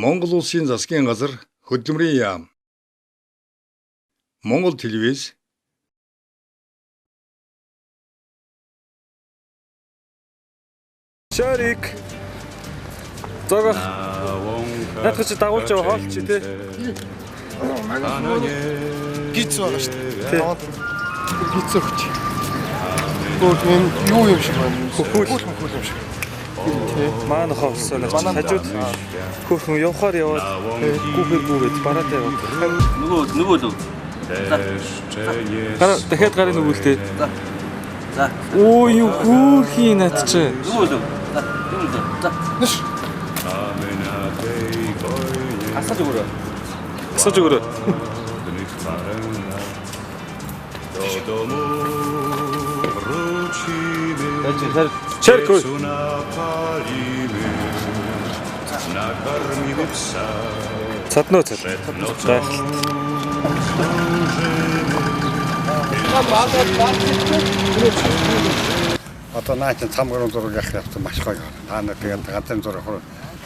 Монгол улсын засгийн газар хөдөлмөрийн яам. Монгол телевиз. Шарик. Зогоо. Надад чи дагуулж байгаа хоол чи тий. Гиз байгаа шүү дээ. Гиз өгч. Гол юу юм шиг байна. Хөхүүл юм шиг. Маань хавсаа хажууд хөрхөн явахаар яваад гүүгээд бараад яваад. Нөгөө л. Дахиад гарын нөгөөлтэй. За. Оо юу хөөрхийн нат чи. Нөгөө л. За. Нэш. Асаж өгөрөө. Асаж өгөрөө. Черкой. Цадноо цад. Одоо наач цамгарын зураг авах явсан маш гоё. Та нар тэгээд ганцхан зураг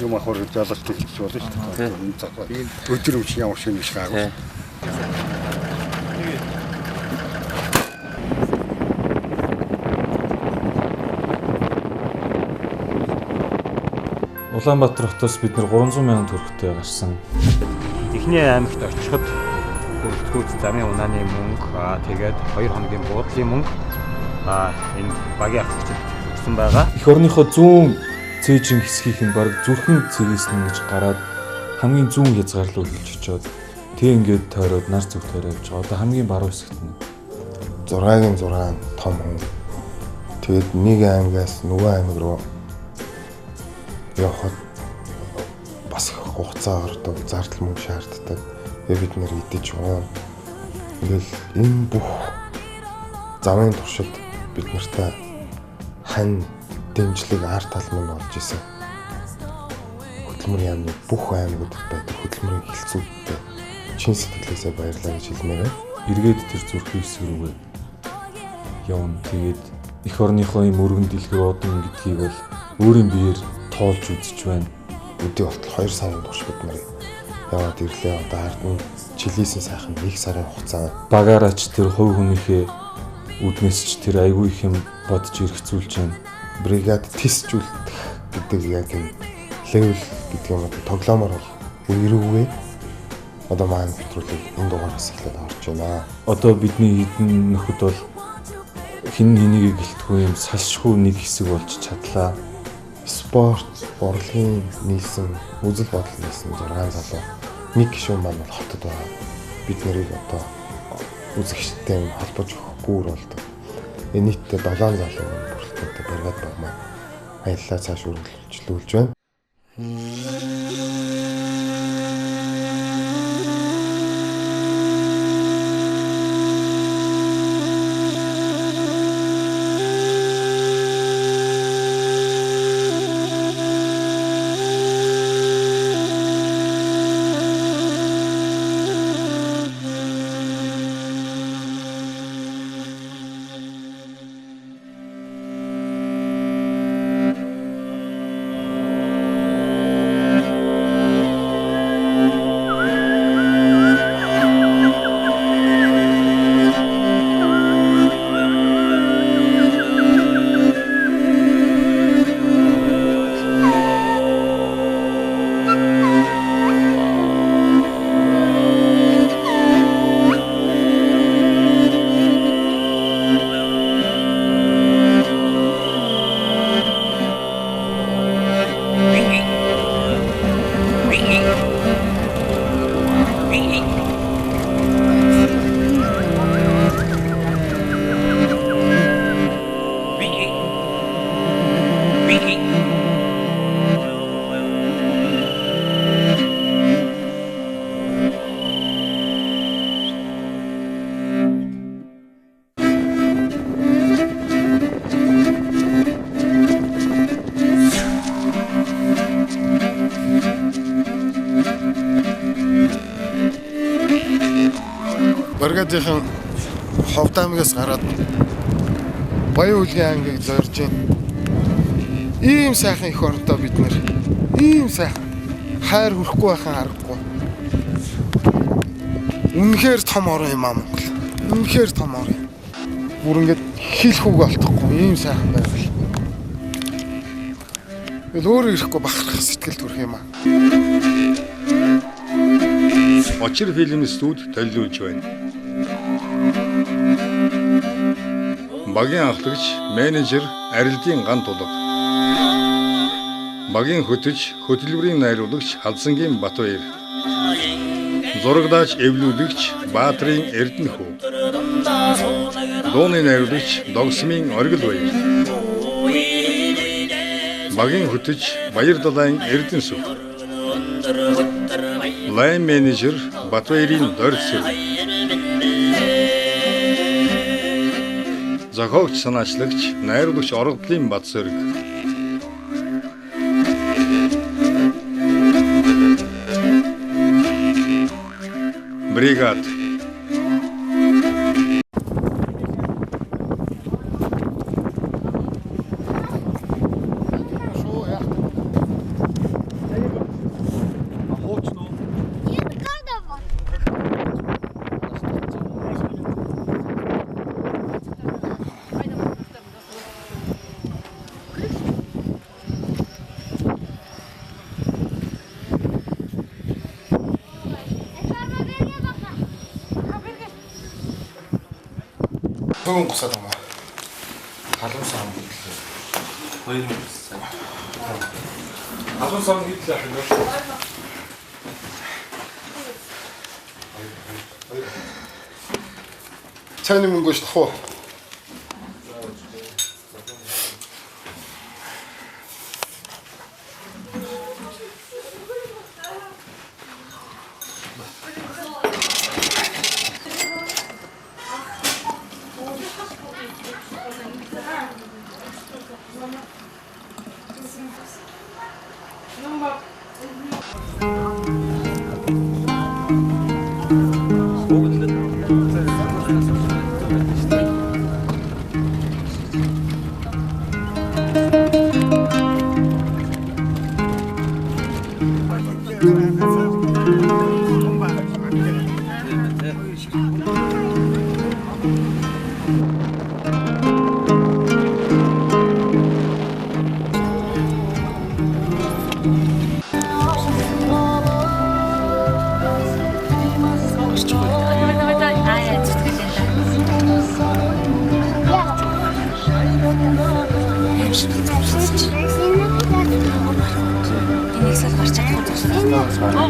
юм ахор жолооч гэж болно шүү дээ. Өдөр үчи ямар шинэ биш гаагүй. Улаанбаатар хотоос бид нэр 300 сая төгрөгтэй гарсан. Эхний аймагт очиход бүрэлдэхүүн замын унааны мөнгө, тэгээд 2 хоногийн буудлын мөнгө энэ багийн авчид өгсөн байгаа. Эх орныхоо зүүн цээжин хэсгийнх нь баг зүрхэн цэгээс нэгж гараад хамгийн зүүн хязгаарлуу хэлж очиод тэг ингээд тойроод нар зүг тойроо явж байгаа. Одоо хамгийн баруун хэсэгт нь 6-гийн 6 том хүн. Тэгээд нэг аймагаас нөгөө аймаг руу явахад бас их хугацаа ордог, зардал мөнгө шаарддаг. Бид нэр идэж уу. Ингээл энэ бүх замын туршид бид нартай хань дэмжлэг арт талмын болж исэн. Хөдөлмөрийн яамны бүх аймагуд байдаг хөдөлмөрийн хэлцүүдтэй чин сэтгэлээсээ баярлалаа гэж хэлмээр байна. Эргээд тэр зүрхийн хэсэг рүүгээ явна. Тэгээд эх орныхоо юм өргөн дэлгэр одон гэдгийг бол өөрийн биеэр тоолж үзэж байна. Өдөө болтол 2 сарын турш бид нар яваад ирлээ. Одоо ард нь жилийн сайхан 1 сарын хугацаа багаараач тэр хувь хүнийхээ үднэс ч тэр айгүй их юм бодож эргцүүлж байна. Бригад тестжүүлэх гэдэг яг энэ левел гэдэг юм уу тоглоомоор бол үерүүгээ одоо маань хэтрүүлэг энэ дугаараас эхлээд орж байна. Одоо бидний хэдэн нөхөд бол хин хэнийг гэлтгүй юм салшгүй нэг хэсэг болж чадлаа. Спорт, борлогын нийлсэн, үзэл бодол нийлсэн 6 залуу. Нэг гишүүн маань бол хотод байгаа. Бид нарыг одоо үзэгчтэй холбож өгөхгүй болдог. Энэ нийтдээ 7 залуу бүрэлдэхүүнтэй бригад багмаа аяллаа цааш үргэлжлүүлж байна. Баргадынхан Ховд аймагаас гараад Баян Үлгийн аймгийг зорж байна. Ийм сайхан их оронтой бид нэр. Ийм сайхан. хайр хүрхгүй байхын аргагүй. Үнэхээр том орон юм аа Монгол. Үнэхээр том орон. Бүр ингээд хийх үг олдохгүй ийм сайхан байвал. Тэгэл өөрөө ирэхгүй бахархах сэтгэл төрөх юм аа. Очир фильм студ төлөвлөж байна. Багийн ахлагч, менежер, арилдын ган тулга. Багийн хөтөч, хөтөлбөрийн найруулагч Халзангийн Батбаяр. Зурагдаач, эвлүүлэгч Баатрин Эрдэнэхүү. Дууны найруулагч Догсмын Оргилбаяр. Багийн хөтөч Баяр Далайн Эрдэнэсүх. Лайн менежер Батбаярын Дорьсүр. Зохиогч санаачлагч найруулагч Оргодлын Батсөрөг. Бригад. Төгөн гусаад юм аа. Халуун сам гэдлээ. 2 сая. Халуун сам гэдлээ ахын. Цайны мөнгө ш тахуу.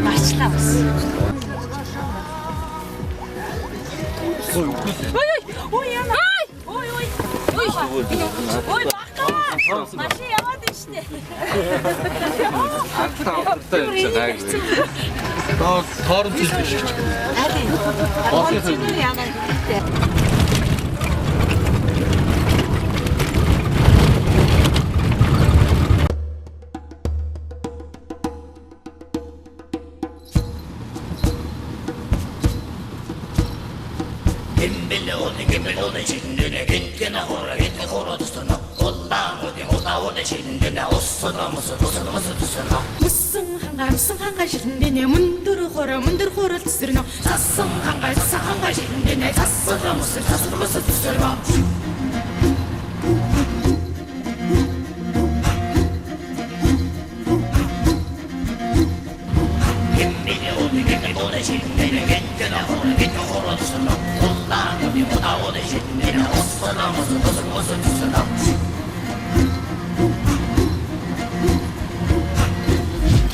Марчлаа бас. Ой яна. Ой. Ой бахтаа. Машин яваад байна штэ. Тоорн зүйл биш. Харин. Яна. 무슨 한가 싫은데 문드르 호라 쓰르노 자성 한가 싫은데 자성가 무슨 쓰르노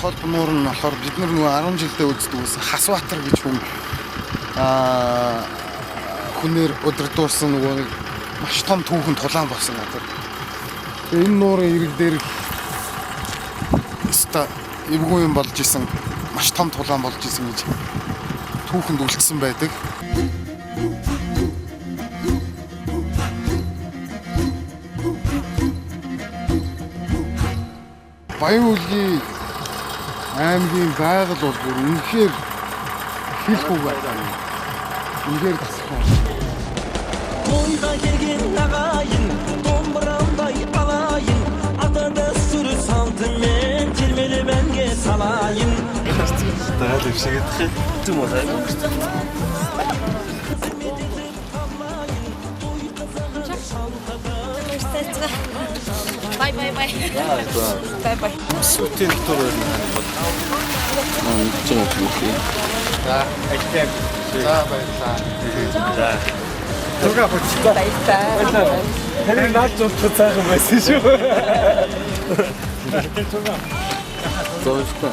Толб нуур нь болохоор бид нар нөгөө 10 жилдээ үздэг ус Хасбаатар гэж хүнээр удирдуулсан нөгөө маш том түүхэн тулаан болсон надад. Тэгээ энэ нуурын ирэг дээр өста эвгүй юм болж исэн маш том тулаан болж исэн гэж түүхэнд үлдсэн байдаг. Баян-Улгийн аймгийн байгаль бол бүр үнэхээр хийхгүй байна. Үнэхээр тасалбар. Ойда келген ағайын, домбырамдай алайын, ата дәстүр салтымен термелеп әнге салайын. Дагаад өвшигэдэх юм уу сайн. Bye bye bye. Bye bye. Сүтэн дотор байна. ингэж байгаа юм шиг. За, ажлаа. За баярлаа. За. Туга хөцгөө. Баярлалаа. Тэрийг наад зурчих цаахан байсан шүү. Зоочтой.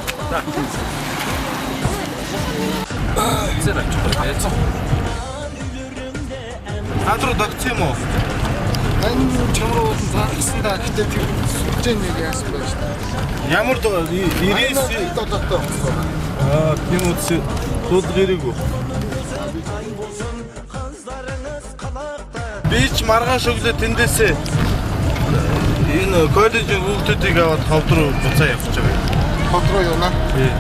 Зэрэг байж. Надруу дагц юм уу? Энэ чамруу заасан да гэхдээ тэр сүлжээ нэг яасан байж та. Ямар 99 дотоо. тийм үгүй. Тул гэрээгүй. Би ч маргааш өглөө тэндээсээ энэ коллежийн хүүхдүүдийг аваад ховд руу буцаа явж байгаа. Хот руу явна. Тий.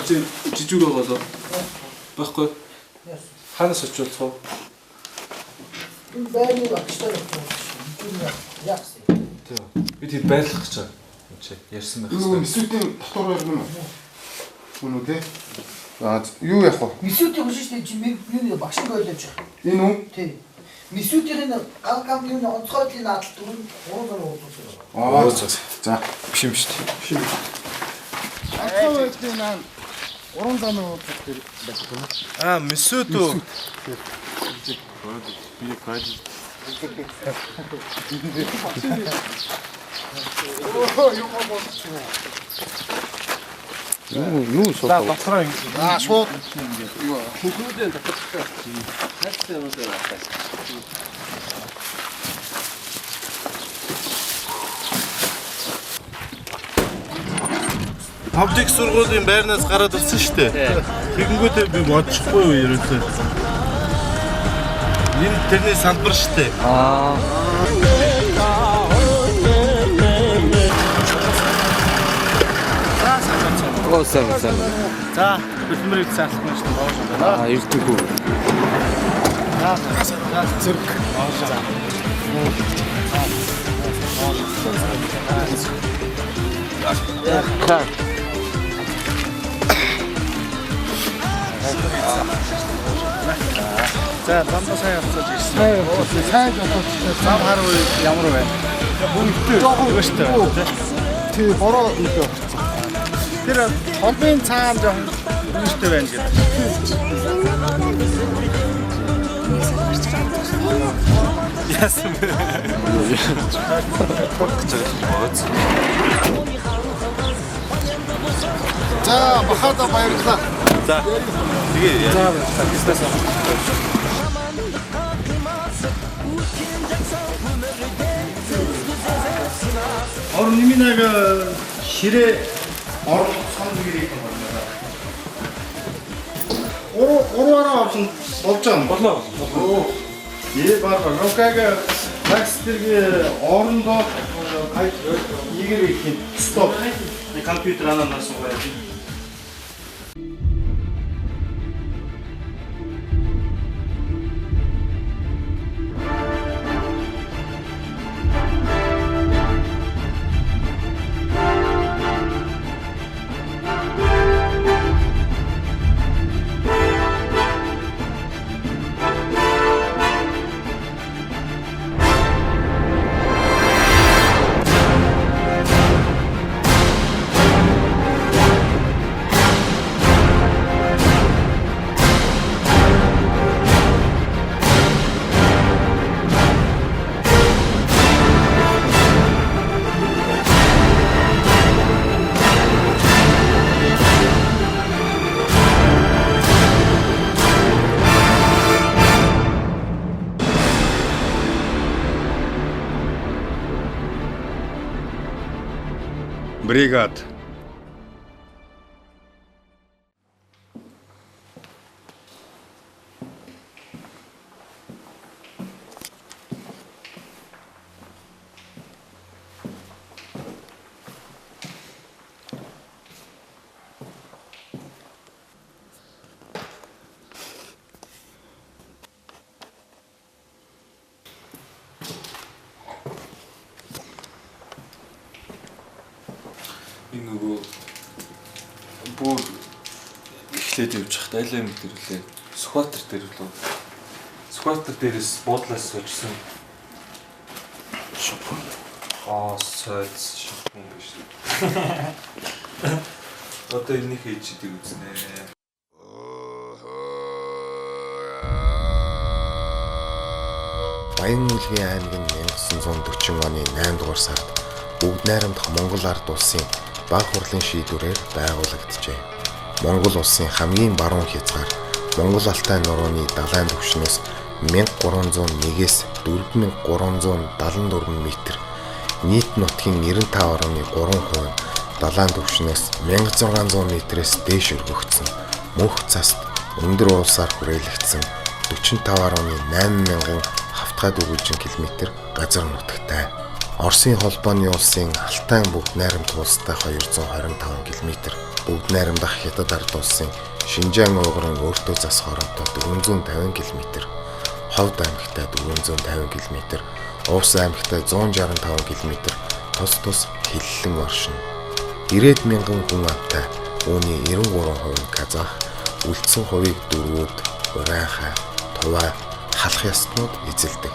이제 지주로 가서 байхгүй. Ханаас очиж болох вэ? Байрны багштай яасан. Тийм. Би тэр байлгах гэж байгаа. Чи ярьсан байх. Юу мисүүдийн дотор байна уу? Үнүү те. Аа юу яах вэ? Мисүүдийн хөшөөстэй чи юу багш нь ойлгож байгаа. Энэ үү? Тийм. Мисүүдийн гал юу онцгойдлын наадал түрүүн 3 сар Аа За биш юм шүү дээ. биш. Ахлаагийн наа 3 зам уудах тэр байна. Аа, мисүүд үү? Би кайж. Оо юу болчих вэ? Юу соо. За, дотроо ингэ. Аа шууд Хүүхдүүдийн дотор хайртай юм уу? Паблик сургуулийн байрнаас гараад ирсэн шүү дээ. Тэгэнгүүтээ би бодчихгүй юу ерөөсөө. Энэ тэрний салбар шүү дээ. Гоосаа. За, хөдөлмөрийг заасан шүү дээ. Ирдэггүй. зэрэг. За, замбаа сайн явцаж ирсэн. Сайн жолооч. Зам хар уу ямар байна? Бүгдээ жоохон өштэй. Тий бороо илүү. Тэр холбын цаан жоохон өштэй байна гэдэг. Яасан бэ? За бахада баярлалаа. За. Тэгээ. За, бизнес. Орон нэминэг ширээ орон сонд гэрийг байна. Ураараа авсан болж байгаа юм болоо. Баг локаг такс тэрэг орондоо игэр их стоп компьютер ананаас угаад. бригад. Би нөгөө бүр эхлээд явж хахад айлаа юм дээр үлээ. Скватер дээр үлээ. Скватер дээрээс буудлаас сольсон. Шопон. Сойц шопон биш. Одоо энийг хийж идэг үзнэ. Баянмүлгийн аймаг нь 1940 оны 8 дугаар сард Бүгд найрамдах Монгол ард улсын баг хурлын шийдвэрээр байгуулагджээ. Монгол улсын хамгийн баруун хязгаар Монгол Алтай нурууны далайн түвшнээс 1301-ээс 4374 м, нийт нутгийн 95.3% нь далайн түвшнээс 1600 м-ээс дээш өргөгдсөн. Мөнх цаст өндөр уулсаар хүрээлэгдсэн 45.8 мянган хавтгай дүүжин километр газар нутагтай. Оросын холбооны улсын Алтай бүгд найрамдах улстай 225 км, бүгд найрамдах Хятад ард улсын Шинжаан уйгурын өөртөө зас хоронтой 450 км, Ховд аймагтай 450 км, Увс аймагтай 165 км тус хиллэн оршино. 90 мянган хүн амтай, үүний 93% нь казах, үлдсэн хувийг дөрвөөд, урайхай, тувай, халах ястнууд эзэлдэг.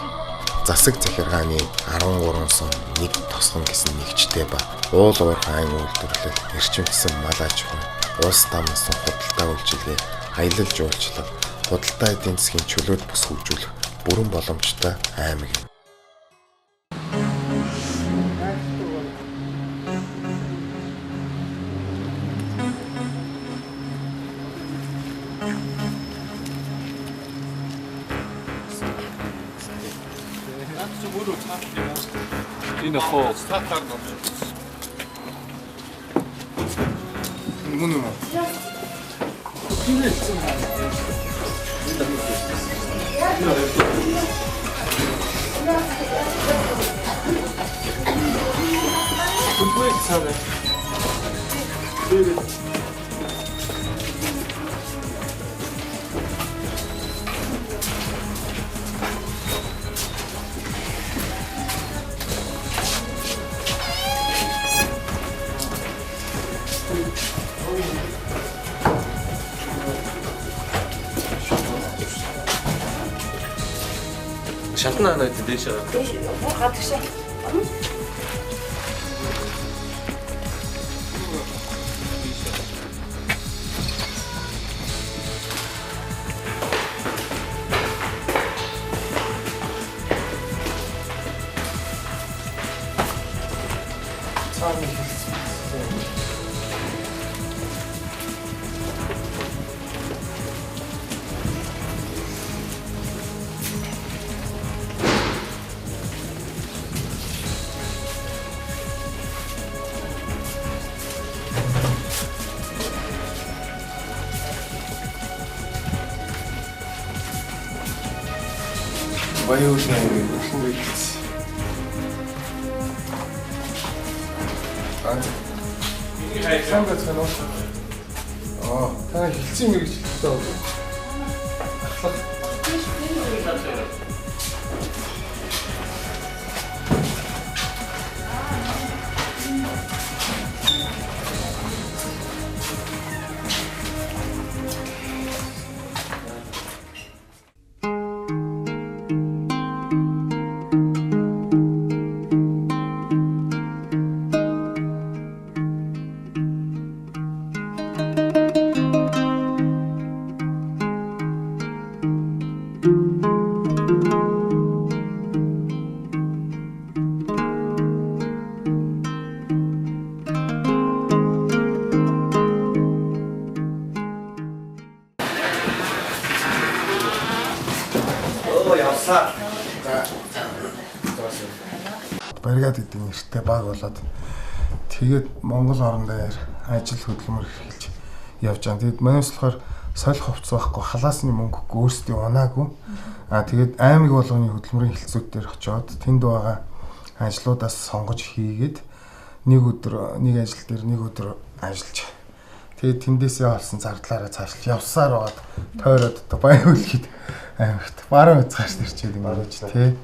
Засаг захиргааны 13 сум нэг тосгон гэсэн нэгжтэй ба уул уурхайн үйлдвэрлэл, эрчимсэн мал аж ахуй, улс дамнасан худалдаа үйлчилгээ, аялал жуулчлал, худалдаа эдийн засгийн чөлөөт бус хөгжүүлэх бүрэн боломжтой аймаг юм. Энэ хоо Мөн үү? шалтан ханаад дээш байгаа. Дээш гадаг шээ. Баяуулгын аймаг бүхэн үйлс. Сайн байна уу? Та хэлсэн мэрэгч хэлсэн үү? Ахлах. Бригад гэдэг нэртэй баг болоод Тэгээд Монгол орон дээр ажил хөдөлмөр эрхэлж явж байгаа. Тэгээд манайс болохоор солих хувцас байхгүй халаасны мөнгөгүй өөрсдийн унаагүй. Тэгээд аймаг болгоны хөдөлмөрийн хэлтсүүд дээр очиод тэнд байгаа ажлуудаас сонгож хийгээд нэг өдөр нэг ажил дээр нэг өдөр ажиллаж. Тэгээд тэндээсээ олсон зардлаараа цаашлж явсаар байгаад тойроод одоо баян үлгээд аймагт баруун хязгаарч ирчээд юм аа ч тий.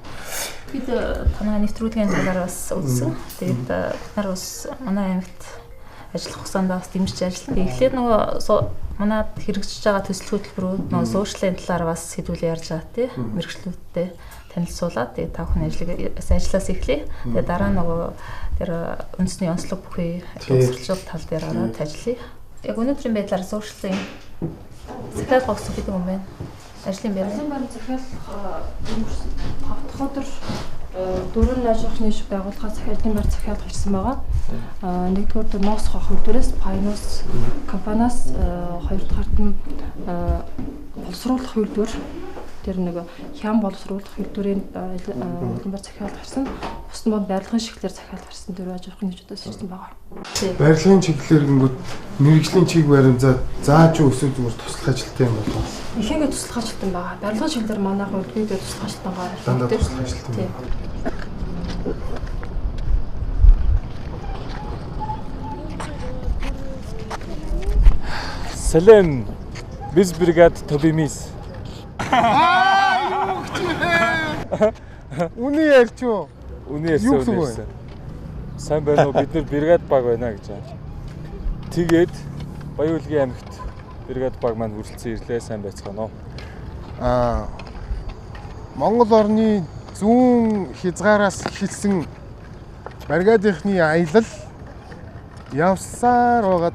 Бид танай нэвтрүүлгийн талаар бас үзсэн. Тэгээд нар бас манай аймагт ажиллах хугацаанд бас дэмжиж ажилладаг. Эхлээд нөгөө манад хэрэгжиж байгаа төсөл хөтөлбөрүүд нөгөө суурьшлын талаар бас хэдүүл ярьж байгаа тий. Мэргэжлүүдтэй танилцуулаад тэгээд та бүхэн ажлаас эхлэе. Тэгээд дараа нөгөө тэр үндэсний онцлог бүхий уусгалжуулалт тал дээр ороод ажиллая. Яг өнөөдрийн байдлаар суурьшлын захиал богц гэдэг юм байна. Ажлын байр. Ажлын байр захиал 5 дахь өдөр дөрвөн ажлын шиг байгууллагаас захиалгын байр захиал гарсан байгаа. Нэгдүгээр Нос хох үйлдвэрээс Пайнус компаниас, хоёр дахьт нь боловсруулах үйлдвэр тэр нэг хям боловсруулах үйлдвэрийн ажлын байр захиал гарсан. Бус нь барилгын шиглэлээр захиал гарсан дөрвөн ажлын нэгжүүдээс ирсэн байгаа. Барилгын чиглэлээр гингүүд мэргэжлийн чиг баримтаа зааж өсөв зүгээр туслах ажилттай юм болов. Ихэнхдээ туслах ажилтан байгаа. Барилгын чиглэлээр манайх үлдээгээ туслах ажилтан байгаа. Дандаа туслах ажилтан байна. Салем. Biz бригад Тобимис. Үний ярьч юу? Үний ярьсан. Сайн байна уу? Бид нар бригад баг байна гэж байна. Тэгээд Баян-Улгийн аймагт бригад баг маань хүрэлцэн ирлээ. Сайн байцгаана уу? Монгол орны зүүн хязгаараас эхэлсэн бригадынхны аялал явсаар байгаад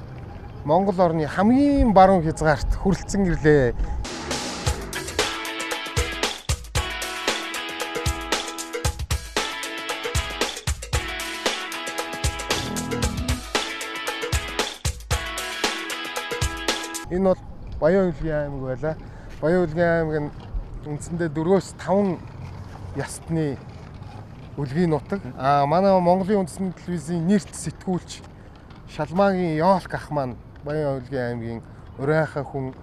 Монгол орны хамгийн баруун хязгаарт хүрэлцэн ирлээ. Энэ бол Баян-Улгийн аймаг байлаа. Баян-Улгийн аймаг нь үндсэндээ 4-5 ястны үлгийн нутаг. Манай Монголын үндэсний телевизийн нэрт сэтгүүлч Шалмаагийн Ёолк ах маань Баян-Улгийн аймгийн урайхан хүн.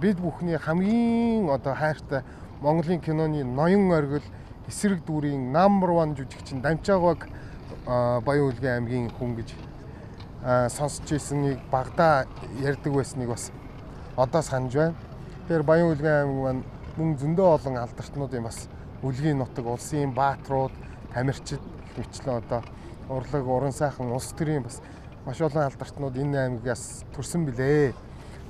Бид бүхний хамгийн одоо хайртай Монголын киноны ноён оргил эсрэг дүүрийн number 1 жүжигчин Дамжаагааг Баян-Улгийн аймгийн хүн гэж сонсч ирсэнийг багада ярьдаг байсныг бас одоо санаж байна. Тэгэхээр Баян-Улгийн аймаг маань мөн зөндөө олон алдартнуудын бас үлгийн нутаг, улсын бааtruуд, тамирчид мэтлэн одоо урлаг, уран сайхан улс төрийн бас маш олон алдартнууд энэ аймагаас төрсөн билээ.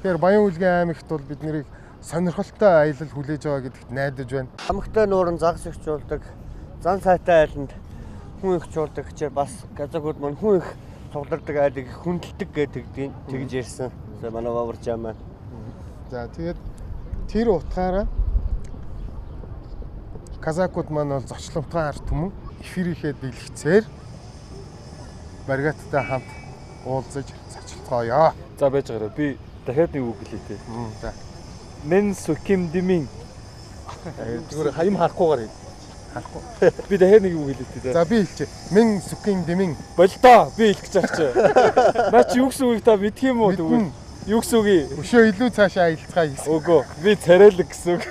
Тэгэхээр Баян-Улгийн аймагт бол бид нарыг сонирхолтой аялал хүлээж байгаа гэдэгт найдаж байна. Амгтай нуурын загас өгчүүлдэг, зан сайтай айланд хүн их чуулдаг гэчээр бас газагууд маань хүн их цуглардаг айлыг хүндэлдэг гэдэг тэгж ярьсан. Манай Ваваржаа маань. За тэгээд тэр утгаараа казакууд маань бол зочломтгой ард түмэн эфирийнхээ дэлгэцээр бригадтай хамт уулзаж зочлогоё. За байж гараа. Би дахиад нэг үг хэлээ те. За. Мен суким димин. Зүгээр хаям харахгүйгээр хэл. Харахгүй. Би дахиад нэг үг хэлээ те. За би хэлчихэ. Мен суким димин. Болдоо. Би хэлэх гэж байгаа чи. Наа чи юу гэсэн үг та мэдх юм уу тэгвэл? Юу гэсэн үг? Өшөө илүү цаашаа аялцгаа гэсэн. Үгүй. Би царайлаг гэсэн үг.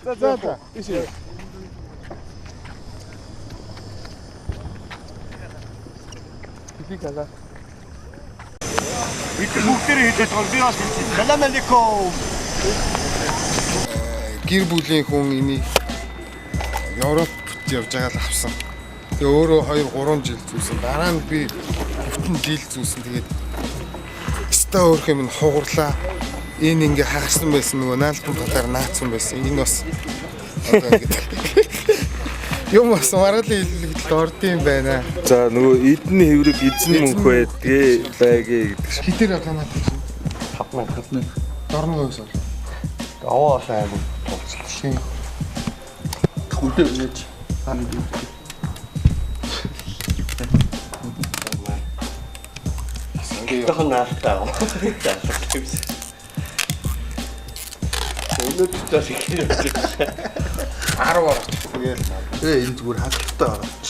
За. Ишээ. Билий гала. Бид бүгдээрээ хэлээд байгаа би бас хэлчихсэн. Салам алейкум. Гэр бүлийн хүн энийг Европт явж байгаа л авсан. Тэгээ өөрөө 2-3 жил зүүсэн. Дараа нь би бүтэн жил зүүсэн. Тэгээд ста өөрх юм хугарлаа. Энэ ингээ хагассан байсан нөгөө наалтан талаар наацсан байсан. Энэ бас одоо ингээ юм бас маргалын хэллэгдэлд ордын байна. За нөгөө эдний хэврэг эзэн мөнх байдгээ байгээ гэдэг шиг. Хитэр авланаад чинь 5000. Дорногоос бол. Аваа сайн тулцлаа шин. Хүнтэй нэж хаана дүү. Тэхэн наалтаа. Өнөөдөр ихэнх 10 орч. Тэгээд энэ зүгээр хаттай орооч.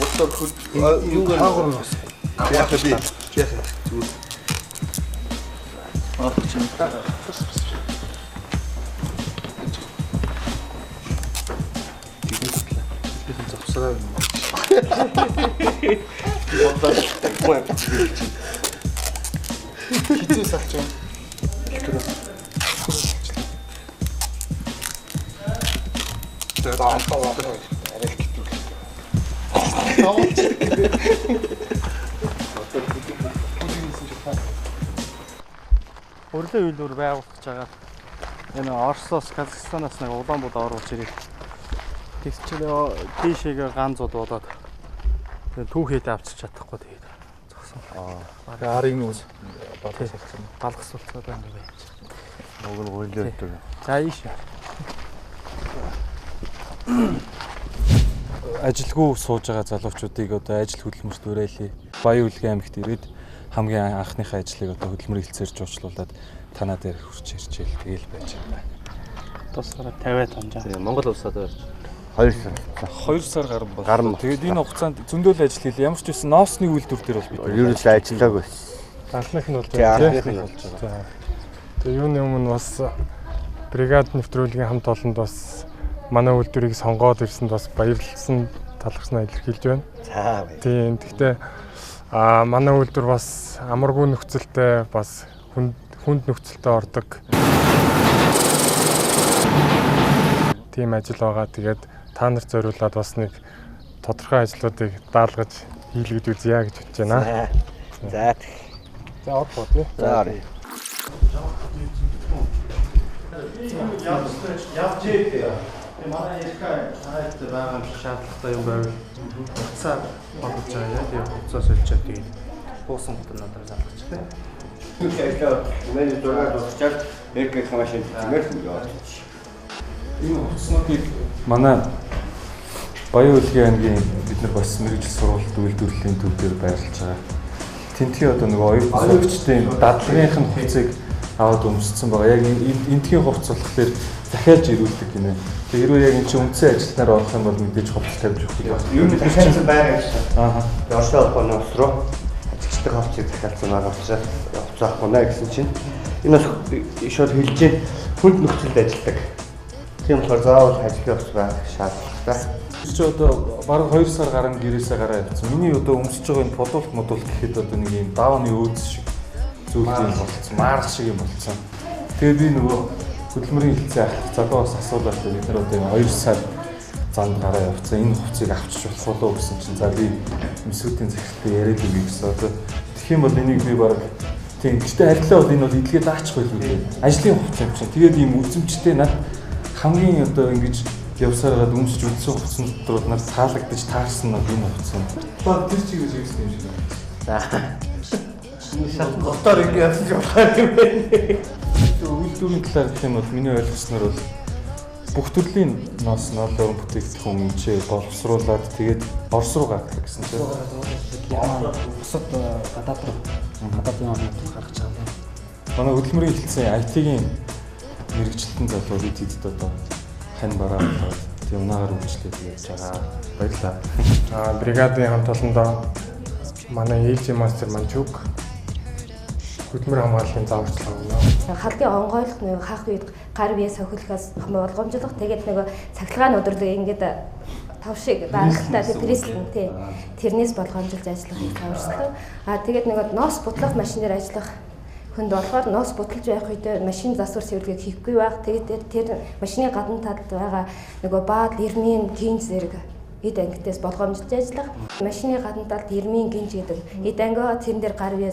Бусдаар юу хаагур яах вэ? Яах вэ? Зүгээр. Чим. Тэгвэл завсраа. Хизээ салч юм. Өрлөө үйлдвэр байгуулах жагаад энэ Оросоос, Казахстанаас нэг Улаанбаатар оруулж ирээд тэгсчээ тийшээгээ ганцуд болоод түүхийд авчиж чадахгүй тэгээд зогсон. Арыг нүүс балгасуулцаад байна гэж. Уг нь өрлөө өгдөг. За ийш. Ажилгүй сууж байгаа залуучуудыг одоо ажил хөдөлмөрт уриалъя. Баян Улгийн аймагт ирээд хамгийн анхныхаа ажлыг одоо хөдөлмөр хэлцээр жуучлуулад танаа дээр хурц ирчээл тэгэл байж байгаа. Тусгаараа 50 тонжаа. Монгол улсад 2 сар гарсан. Тэгээд энэ хугацаанд зөндөл ажил хийлээ. Ямар ч байсан ноосны үйлдвэр дээр бол бид ерөөсөө ажиллаагүй. Анхных нь бол За. Тэгээ юуны өмнө бас бригад нэвтрүүлгийн хамт олонд бас манай үйлдвэрийг сонгоод ирсэнд бас баярлсан талархснаа илэрхийлж байна. За баяр. Тийм. Гэхдээ манай үйлдвэр бас амаргүй нөхцөлтэй бас хүнд нөхцөлтэй ордог. Тийм ажил байгаа. Тэгээд та нарт зориулаад бас нэг тодорхой ажлуудыг даалгаж хийлгэж үзье гэж бодож байна. За. За орох уу? За орё. Явж ирээ. Манай ихэ хайт байгаа шаардлагатай юм байв. Хуцаа бодож байгаа. Тэгээ хуцаа соличоод тэгээд буусан гот надад залгаж байна. Түр ажиллаа. Миний дураар дуусчаад эргэх машин тиймэр яваад. Энэ хуцнуудыг манай Баян Улгийн аймгийн бид нар бас мэрэгжил сургалт үйлдвэрлэлийн төв дээр байрлаж байгаа. Тэнтгийн одоо нэг оюутан сурагчдын дадлагынх нь хуцыг аваад өмссөн байгаа. Яг энтхийн хувц болохоор захиалж ирүүлдэг гинэ. Тэгээ хэрвээ яг энэ чинь үндсэн ажилтнаар орох юм бол мэдээж хувц тавьж өгөх юм. Юу нэг хайсан байгаа юм шиг. Аа. Оршоо холбооноос руу ажигчдын хувцыг захиалсан байгаа учраас хувцаах гонаа гэсэн чинь энэ бас шууд хэлж хүнд нөхцөлд ажилладаг. Тийм болохоор заавал ажлын хувц байх шаардлагатай. Чи одоо бараг 2 сар гарan гэрээсээ гараа явсан. Миний одоо өмсөж байгаа энэ бодуулт гэхэд одоо нэг юм даавны өөц шиг зүйлтэй болцсон. Маар шиг юм болцсон. Тэгээд би нөгөө хөдөлмөрийн хэлцээ ахлах залуус асуулаад бид нар одоо 2 сар занд гараа явцсан. Энэ хувцыг авчиж болох уу гэсэн чинь за би эмсүүдийн захиралтай яриад өгье гэсэн. Одоо тэгэх юм бол энийг би бараг тийм гэхдээ арилаа бол энэ бол эдлгээ даахгүй л үү. Ажлын хувц юм чинь. Тэгээд ийм үзэмжтэй над хамгийн одоо ингэж явсараад өмсөж үлдсэн хувцсан дотор нар таалагдаж таарсан нь энэ хувцас юм. Баа тэр чигээр хийсэн юм шиг байна. За. Шатн готоор ингэ явсан ч болох юм байна. Үйлдвэрийн талаар гэх юм бол миний ойлгосноор бол бүх төрлийн ноос ноолоор бүтээгдэхүүн үнчээ боловсруулад тэгээд Орос руу гаргах гэсэн чинь. Бусад гадаадын орнууд гаргаж байгаа юм. Манай хөдөлмөрийн хэлтсэн IT-ийн мэрэгчлэлтэн залуу бид хэд одоо хань бараа тийм унаагаар үйлчлээд явж байгаа. Баярлалаа. Бригадын хамт олондоо манай ээлжийн мастер Манчук хөдөлмөр хамгааллын зааварчилгаа өгнө. Халдын онгойлох нэг хаах үед гар бие сохилохоос болгоомжлох. Тэгээд нэг цахилгаан өдрөлөө ингээд тавшиг даргалтай пресслэн тий. Тэрнээс болгоомжилж ажиллахыг зааварчлаа. Тэгээд нэг ноос бутлах машинаар ажиллах хүнд болохоор ноос буталж байх үед машин засвар цэвэрлэгийг хийхгүй байх. Тэгээд тэр машины гадна талд байгаа нөгөө баад ирмийн гинж зэрэг эд ангитээс болгоомжилж ажиллах. Машины гадна талд ирмийн гинж гэдэг эд ангиа тэрэн дээр гар бие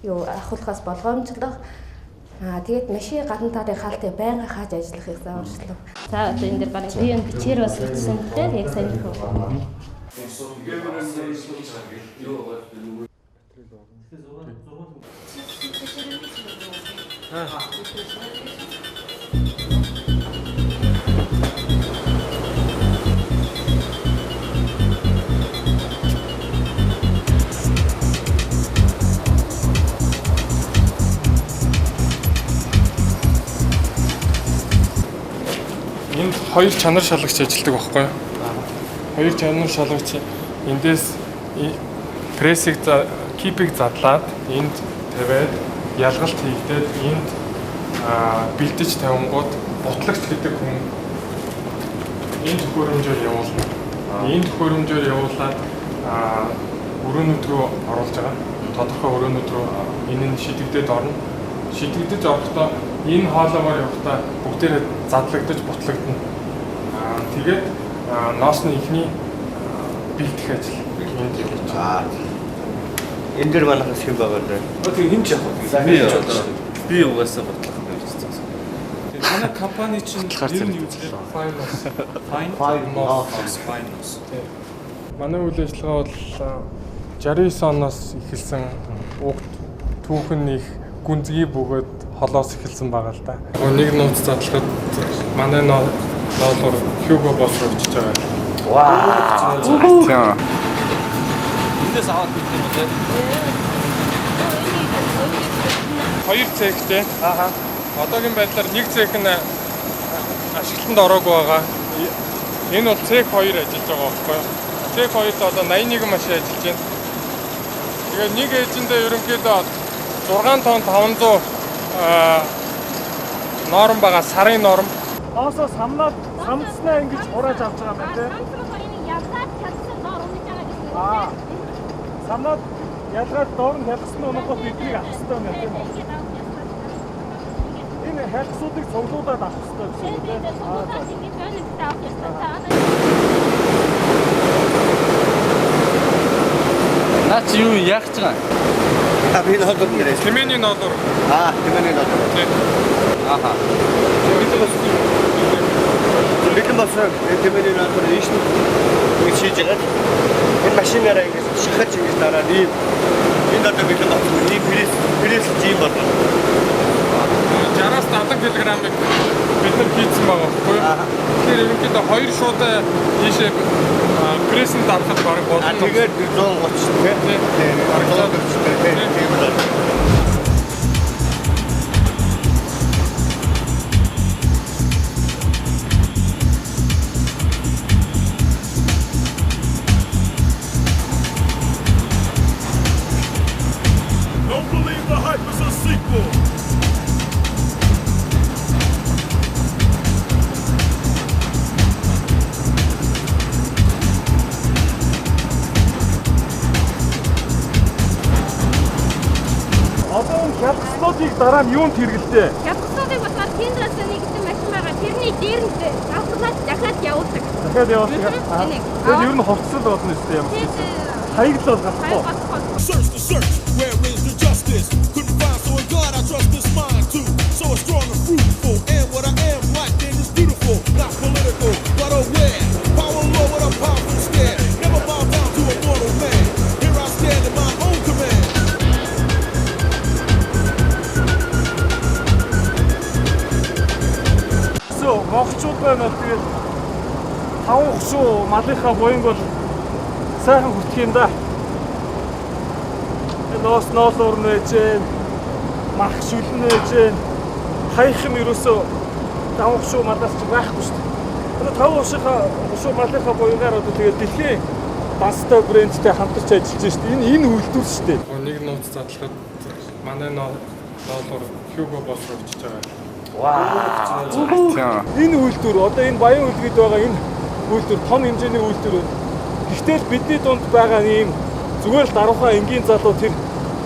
юу ахуулахаас болгоомжлох. Тэгээд машины гадна талын хаалтыг байнга хааж ажиллахыг зааварчлав. За одоо энэ дээр бараг би энэ бичээр бас бичсэн дээр яг сайн их байна. Энд хоёр чанар шалгач ажилладаг байхгүй юу? Хоёр чанар шалгач эндээс прессийг кипийг задлаад энд тавиад ялгалт хийгдээд энд бэлдэж тавингууд бутлагч гэдэг хүн энд хөрөмжөөр явуулна. Энд хөрөмжөөр явуулаад өрөөнүүд рүү оруулж байгаа. Тодорхой өрөөнүүд рүү энэ нь шидэгдээд орно. Шидэгдэж орохдоо энэ хоолоогоор явахдаа бүгдээрээ задлагдаж бутлагдана. Тэгээд ноосны ихний бэлдэх ажил энд явж байгаа. Энэ дэр манайхаас хэн байгаа вэ? Тэгээ хин ч яг би угаасаа бодлох юм байна. Тэгээ манай компани чинь ер нь юу вэ? Finance. Манай үйл ажиллагаа бол 69 оноос эхэлсэн угт түүхэн их гүнзгий бөгөөд холоос эхэлсэн байгаа л да. Нэг нууц задлахад манай ноолоор Hugo Boss руу очиж байгаа. Вау. Эндээс аваад ирэх юм үү? Хоёр цэгтэй. Одоогийн байдлаар нэг цэг нь ашиглалтанд ороогүй байгаа. Энэ бол цэг 2 ажиллаж байгаа байхгүй юу? Цэг 2-д одоо 81 машин ажиллаж байна. Тэгээд нэг ээжиндээ ерөнхийдөө 6 тонн 500 норм байгаа, сарын норм. Оосоо самнаа ингэж хурааж авч байгаа юм байна те. Самнаа ялгаад доор нь хялгасны өнөөгөө биднийг авах хэрэгтэй юм тийм үү? Энэ хялгасуудыг цуглуулад авах хэрэгтэй гэсэн үг тийм. Наач юу яах гэж байгаа? Би ноодор нэрээ. Тэмээний ноодор. Тэмээний ноодор. Бэлэн болсон тэмээний ноодор ийш нь хийж байгаа. Энэ машинаараа ингэж шахаж ингэж дараа энэ одоо бэлэн болсон. Ийм пресс жим болно. 60-аас 70 кг-ыг бид нар хийсэн байгаа байхгүй юу? Тэгэхээр ерөнхийдөө 2 шуудаа ийшээ пресс-д дарахад бараг болно. Тэгээд 130 тийм. Бараг 140 тийм байна. Don't believe the hype is a sequel. Одоо хялгслуудыг дараа нь юунд хэрэглэдэг? Хялгслуудыг болохоор тендраас нэгдсэн машин байгаа. Тэрний дээр нь авахлаад дахиад явуулдаг. Дахиад явуулдаг. Тэгээд ер нь хувцсал болно үстэй юм. Хаяглал гахгүй. Search the search, where is the justice? Couldn't find, so in God I trust this mind too. So it's strong and fruitful, and what I am like then is beautiful. Not political, but aware. Power low with a powerful stare. Never bow down to a mortal man. Here I stand in my own command. Монголчууд байна тэгээд 5 хшуу малынхаа боёнг бол сайхан хүртэх юм да. Ноос ноолоор нээжээ, мах шүлэн нээжээ. Хаях юм ерөөсөө 5 хшуу малаас ч байхгүй шүү дээ. 5 хшуу малынхаа боёнгаар одоо тэгээд дэлхийн данстай брэндтэй хамтарч ажиллаж шүү дээ. Энэ үйлдвэр шүү дээ. Нэг нууц задлахад манай ноолоор Hugo Boss руу очиж байгаа. Энэ үйлдвэр одоо энэ баян үлгэд байгаа энэ үйлдвэр том хэмжээний үйлдвэр. Гэхдээ бидний дунд байгаа ийм зүгээр л даруйхан энгийн залуу тэр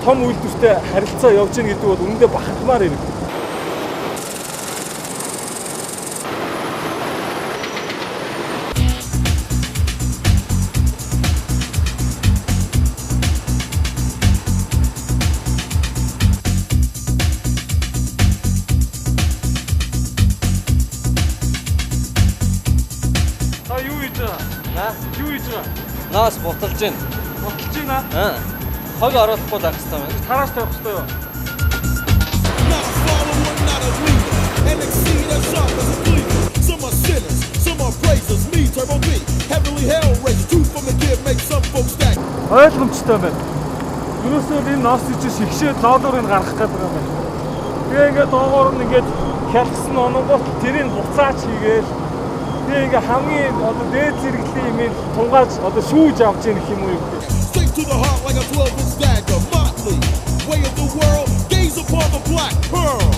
том үйлдвэртэй харилцаа явж гин гэдэг бол үнэндээ бахархмаар юм. Наас буталж байна. Буталж байна? Хог оруулахгүй байх хэрэгтэй байна. Тараас тавих хэрэгтэй юу? And exceed as sharp as a cleaver. Some are sinners, some are praisers. Me, Turbo B, heavenly hell race. Truth from the give makes some folks stack. Ойлгомжтой байна. Юусоо энэ ноос чинь шигшээд ноолоор гарах гэдэг юм байна. Тэгээ ингээд доогоор нь ингээд хялгсан ононгот тэрийг буцаач хийгээл Би ингээ хамгийн одоо дээд зэрэглэлийн юм тунгааж одоо шүүж авч яах юм уу юу? Straight to the heart like a 12-inch dagger. Motley, way of the world, gaze upon the black pearl.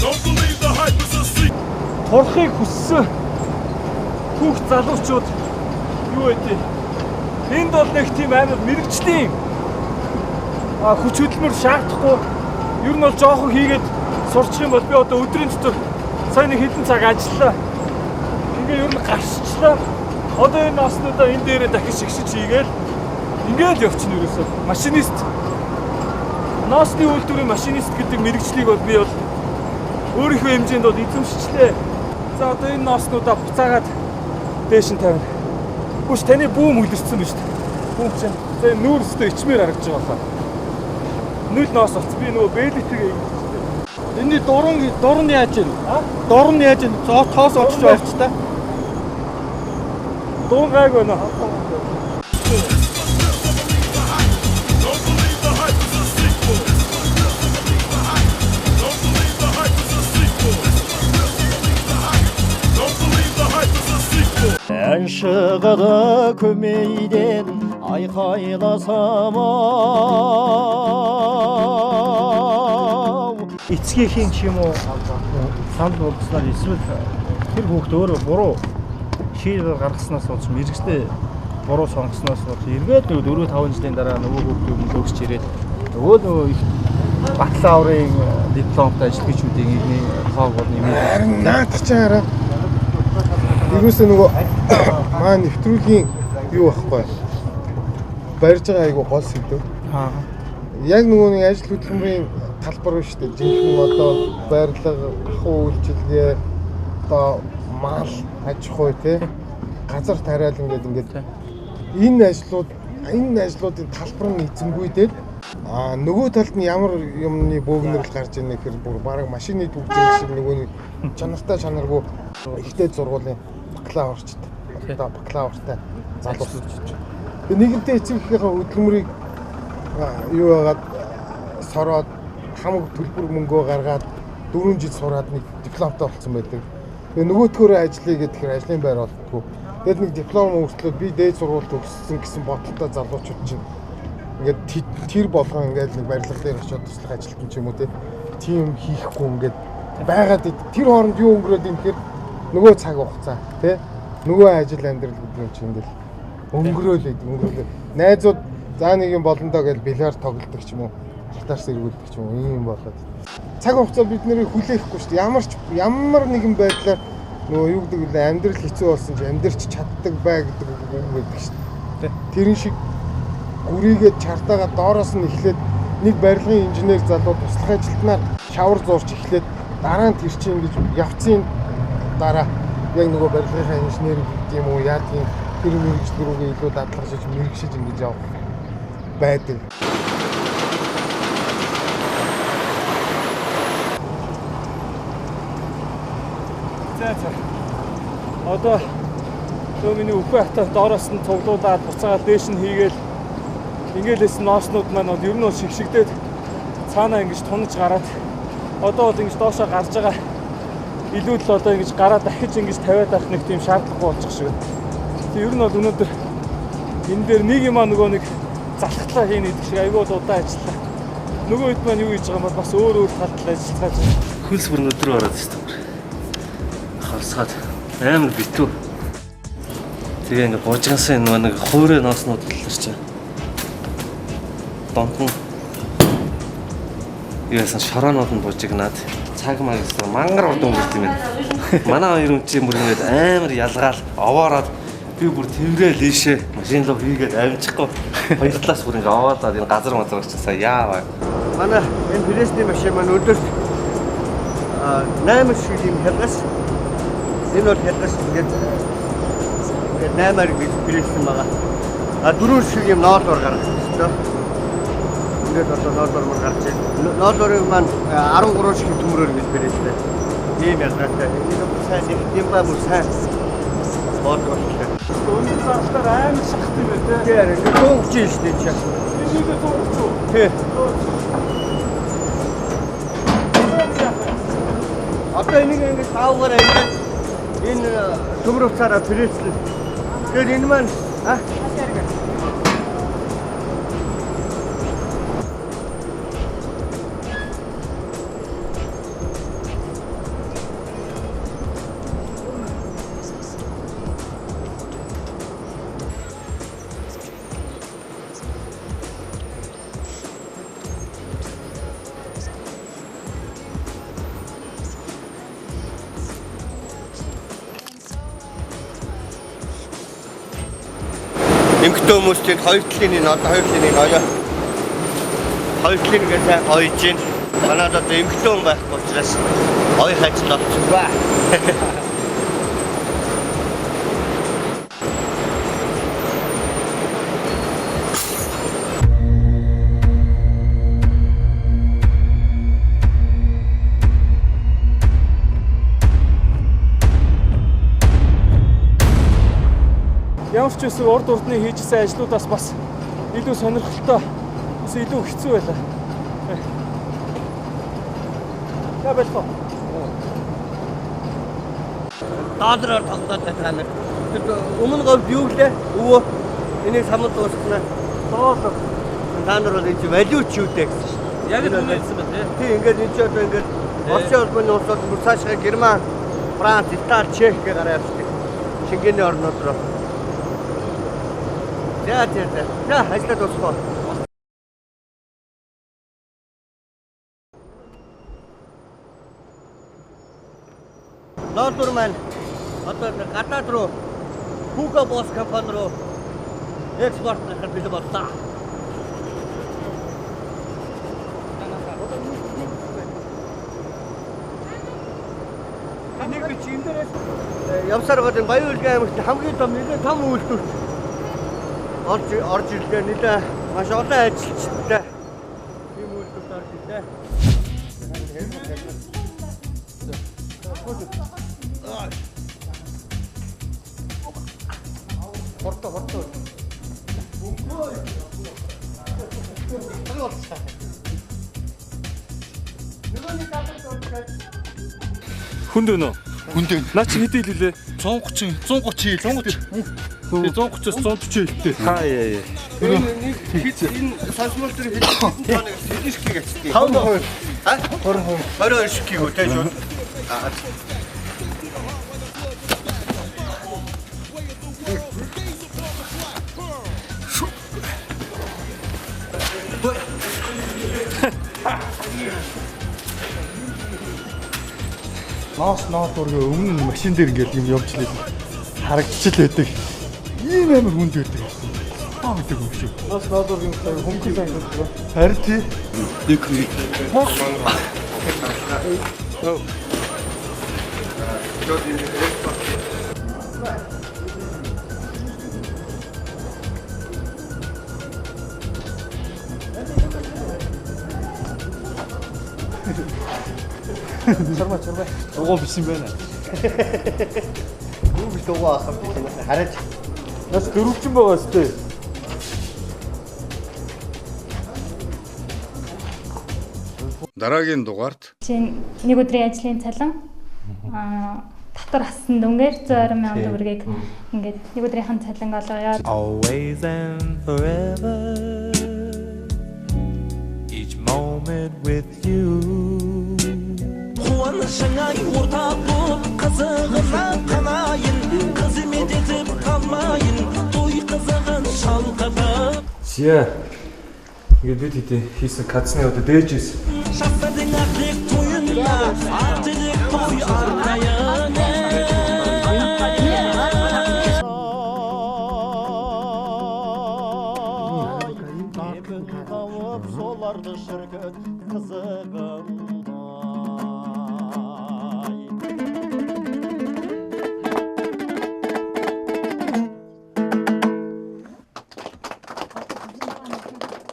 Don't believe the hype is a secret. Турахыг хүссэн хүүхд залуучууд юу гэдэг? Энд бол нэг тийм амар мэрэгчлийн хүч хөдөлмөр шаардахгүй. Ер нь бол жоохон хийгээд сурчих юм бол би одоо өдрийн дотор сая нэг хэдэн цаг ажиллаа. Ингээ ер нь гарччлаа. Одоо энэ наснуудаа энэ дээрээ дахиж шигшиж хийгээл ингээл явчихна ерөөсөө. Машинист. Наасны үйлдвэрийн машинист гэдэг мэрэгчлийг бол би бол өөрийнхөө хэмжээнд бол эзэмшчихлээ. За одоо энэ носнуудаа буцаагаад дээш нь тавина. Бүш таны бүүм үлэрсэн биз дээ. Бүүм чинь за нүүрстэй ичмээр харагдаж байгаа хаа. Нүд ноос оц би нөгөө бэлэтгээ ингэсэн. Энэний дурн яаж вэ? Дурн яаж вэ? Тоос очиж байвч та. Дуун гайг байна. Аншыгыды көмейден айқайласам ау. Эцгийнхийн ч юм уу санал болгосноор эсвэл тэр хүүхд өөрөө буруу шийдвэр гаргаснаас болж мэрэгчтэй буруу сонгосноос болж эргээд нөгөө 4-5 жилийн дараа нөгөө хүүхдүүд өгсч ирээд нөгөө их бакалаврын дипломтой ажилтгчүүдийн нэгний тоог бол нэмээд харин наадах чинь хараа. Юусе нөгөө маа нэвтрүүлгийн юу байхгүй барьж байгаа айгу гол сэдв. Яг нөгөө нэг ажил хөдөлмөрийн талбар шүү дээ. Жинхэнэ одоо барилга, ахуй үйлчилгээ, одоо мал аж ахуй тий газар тариалан гэдэг энэ ажлуудын талбар нь эзэмгүйдээд нөгөө талд нь ямар юмны бөөгнөрл гарч ийнэ гэхээр бүр бараг машины төвчрэг шиг нөгөө нэг чанартай чанаргүй ихтэй зургуулын бакалаврчд одоо бакалавртай залуусч. Нэгэнтээ эцэгийнхээ хөдөлмөрийг юу яагаад сороод хамаг төлбөр мөнгөө гаргаад 4 жил сураад нэг дипломтой болсон байдаг. Тэгээ нөгөөдгөөрөө ажиллая гэхээр ажлын байр олддгүй. Тэгэл нэг диплом өөрчлөөд би дээд сургууль төгссөн гэсэн бодолтой залуучууд чинь ингээд тэр болгоо ингээд нэг барилга дээр очиод туслах ажилтан ч юм уу тийм хийхгүй ингээд байгаад тэр хооронд юу өнгөрөөд юм гэхээр нөгөө цаг хугацаа тий нөгөө ажил амьдрал гэдэг юм чинь ингээд өнгөрөөлээ найзууд за нэг юм болондоо гэж бильярд тоглодог ч юм уу гитар сэргүүлдэг ч юм уу ийм болоод цаг хугацаа бид нэрийг хүлээхгүй шүү дээ ямар нэгэн байдлаар нөгөө юу гэдэг вэ амьдрал хэцүү болсон чи амьдрч чаддаг бай гэдэг үг байдаг шүү дээ тэрэн шиг гүрийгээд чартаага доороос нь эхлээд нэг барилгын инженер залуу туслах ажилтнаар шавар зурж эхлээд дараа нь тэр чинь ингэж явцын дараа яг нөгөө барилгын инженер гэдэг юм уу яадгийн тэр мэрэгжил рүүгээ илүү дадлагшиж мэрэгшиж ингэж явах байдаг. За. Одоо миний үхээ хатаа доороос нь цуглуулад буцаагаад дээш нь хийгээл ингээл лсэн нооснууд маань бол ер нь бол шигшигдээд цаанаа ингэж тунаж гараад одоо бол ингэж доошоо гарч байгаа илүү л одоо ингэж гараад дахиж ингэж тавиад авах нэг тийм шаардлагагүй болчих шиг байна. Тэг ер нь бол өнөөдөр энэ дээр нэг юм нөгөө нэг залхатлаа хийнэ гэдэг шиг айгүй удаа ажиллаа. Нөгөө хэд маань юу хийж байгаа юм бол бас өөр талд ажиллаж байгаа. Хөлс бүр өдрөө ороод байна. Харсгаад амар битүү. Тэгээ ингээ божигсаа нөгөө нэг хуурай нооснууд талж чаа. Донтон яасан шороонууд нь божигнаад цаг магистр мангар урд өнгөрт юм байна. Манай хоёр хүн чинь бүр ингээд амар ялгаал овоороод би бүр тэврээл ийшээ машин руу хийгээд амжихгүй хоёр талаас бүр ингээд овоолаад энэ газар мазар очсаа яаваа. Манай энэ пресний машин маань өдөрт 8 шиг юм хялгас. Энэ бол хялгас ингээд 8-аар прессэн байгаа. 4 шиг юм ноолоор гаргасан шүү дээ. Ингээд одоо ноолоор гарч байна. Ноолорыг маань 13 шиг төмрөөр гэж прессэн. Ийм ялгаатай. Энэ сайн нэг юм ба бүр сайн бодлоо. Өндөр зарчаар амар шахт юм байна те. Тийм, 130 шүү дээ чи. Энийг 130 уу? Тийм. Одоо энийг ингэж таавгаар ингэж энэ төмөр уцаараа пресслээ. Тэгэхээр энэ маань эмэгтэй хүмүүс чинь хоёр талын энэ одоо хоёр талын энэ оё. Хоёр талын ингээ сайн ойж гин. Манайд одоо эмэгтэй хүн байхгүй учраас оёх ажил олцсон ба. Ямар ч үсэн урд урдны хийжсэн ажлуудаас бас илүү сонирхолтой, бас илүү хэцүү байлаа. Яа байлаа. Даадраар тоглоод та нар. Өмнө говьд юу гэлээ? Өвөө энийг самд дуусгана. Доолоо. Та нар бол энэ валют юу дээ гэсэн шүү дээ. Яг л үнэлсэн байна тий. Тий ингээд энэ ч одоо ингээд Оросын улбаны улсууд бүр цаашгаа Герман, Франц, Итали, Чех гэх гараа явчихдаг. Шенгений орнууд руу. За ажлаа дуусгав. Лоодор маань одоо гадаад руу Hugo Boss компани руу экспорт хийх бэлэн боллоо. Энийг чи энэ дээрээс явсаар гадын Баян-Улгийн аймагт хамгийн том нэлээд том үйлдвэр орж ирлээ нэлээ маш олон ажилчтай ийм үйлдвэрт орж ирлээ. Хорто. Хүнд өнөө. Хүнд. Наа чи хэдий хэлээ? 130. 130-аас 140 хэлтэй. Энэ сансмал дээр хэдэн шкиг ачдаг. 5%. 22 шкиг үү те шүү. Ноос ургийн өмнө машин дээр ингээл юм явж лээ. Харагдчих л байдаг. Ийм амар хүнд байдаг. Аа гэдэг юм шиг. Ноос ургийн хөнгөн сайн гэдэг. Харин тий. Нэг Чарма. Дугуй биш юм байна. Юу биш дугуй ахав гэж хараач. Нас дөрөвчин байгаа сте. Дараагийн дугаарт чинь нэг өдрийн ажлын цалин татвар хассан дүнгээр 120,000 төгрөгийг ингээд нэг өдрийнхэн цалин олгоё. Always and forever each moment with you. Қуанышыңа ортақ қызығына қанайын қызмет етіп қалмайын той қызығын шалқатып. Сия. Ингээд бид хэдий хийсэн кацны одоо дээжээс. Шафадың ақлық тойында артылық той арнайын. Соларды шіркет қызығын